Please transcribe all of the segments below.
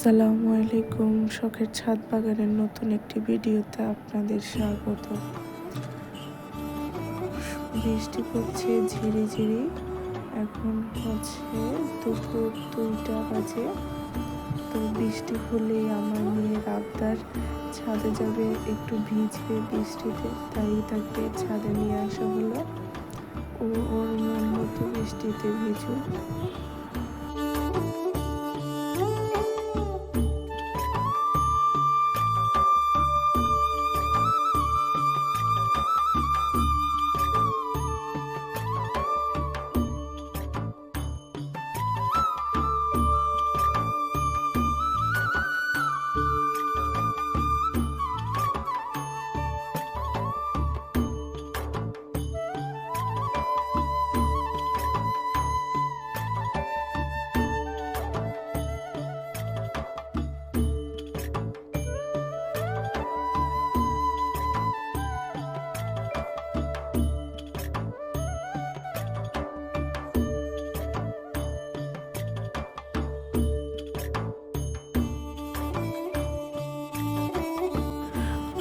আসসালামু আলাইকুম। শখের ছাদ বাগানের নতুন একটি ভিডিওতে আপনাদের স্বাগত। বৃষ্টি পড়ছে ঝিরিঝিরি। এখন হচ্ছে দুপুর 2টা বাজে। তো বৃষ্টি হলেই আমার মেয়ের আবদার ছাদে যাবে, একটু ভিজবে বৃষ্টিতে, তাই তাকে ছাদে নিয়ে আসা হলো। ওর মন মতো বৃষ্টিতে ভিজুক।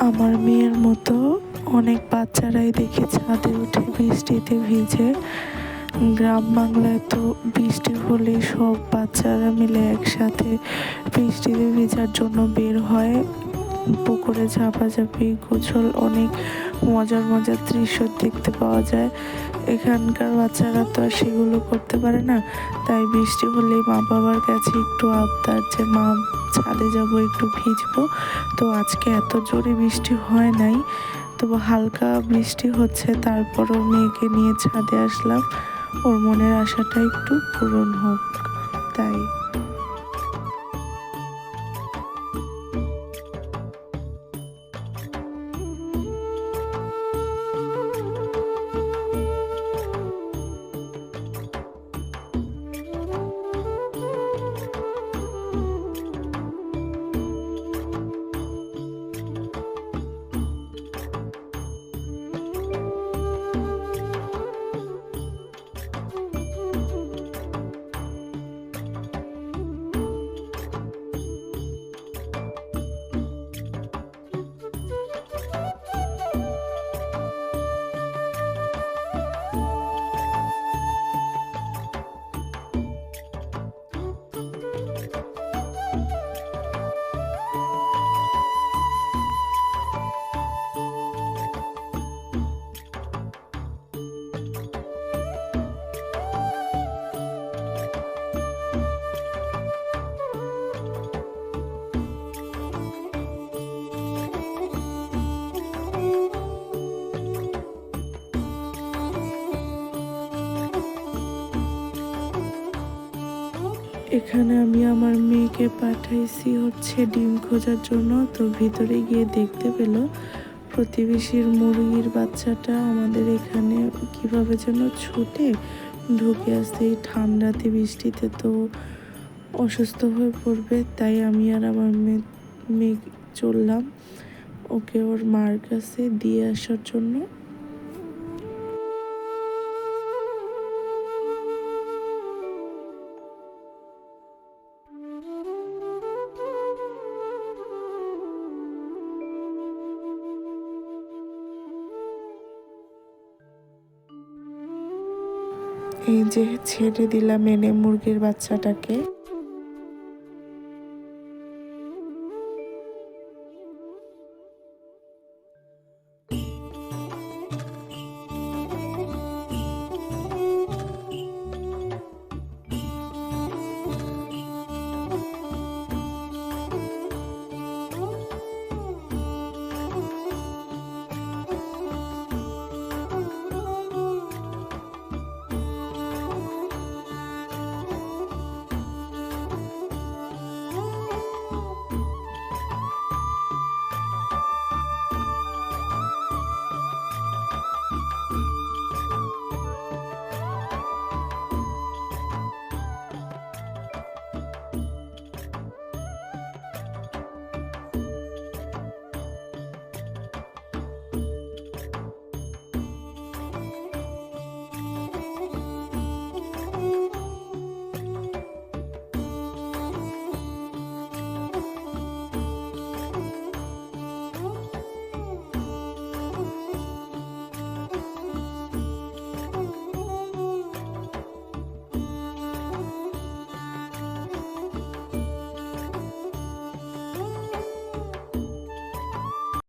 আমার মেয়ের মতো অনেক বাচ্চারাই দেখি ছাদে উঠে বৃষ্টিতে ভিজে। গ্রাম বাংলায় তো বৃষ্টি হলে সব বাচ্চারা মিলে একসাথে বৃষ্টিতে ভেজার জন্য বের হয়। পুকুরে ঝাপাঝাপি, গোসল, অনেক মজার মজার দৃশ্য দেখতে পাওয়া যায়। এখানকার বাচ্চারা তো আর সেগুলো করতে পারে না, তাই বৃষ্টি হলেই মা বাবার কাছে একটু আবদার যে মা ছাদে যাব, একটু ভিজবো। তো আজকে এত জোরে বৃষ্টি হয় নাই, তবু হালকা বৃষ্টি হচ্ছে, তারপরও মেয়েকে নিয়ে ছাদে আসলাম। ওর মনের আশাটা একটু পূরণ হোক, তাই। এখানে আমি আমার মেয়েকে পাঠাইছি হচ্ছে ডিম খোঁজার জন্য। তো ভিতরে গিয়ে দেখতে পেল প্রতিবেশীর মুরগির বাচ্চাটা আমাদের এখানে কিভাবে যেন ছুটে ঢুকে আসছে এই ঠান্ডাতে বৃষ্টিতে। তো অসুস্থ হয়ে পড়বে, তাই আমি আর আমার মেয়ে চললাম ওকে ওর মার কাছে দিয়ে আসার জন্য। এই যে ছেড়ে দিলাম এনে মুরগির বাচ্চাটাকে।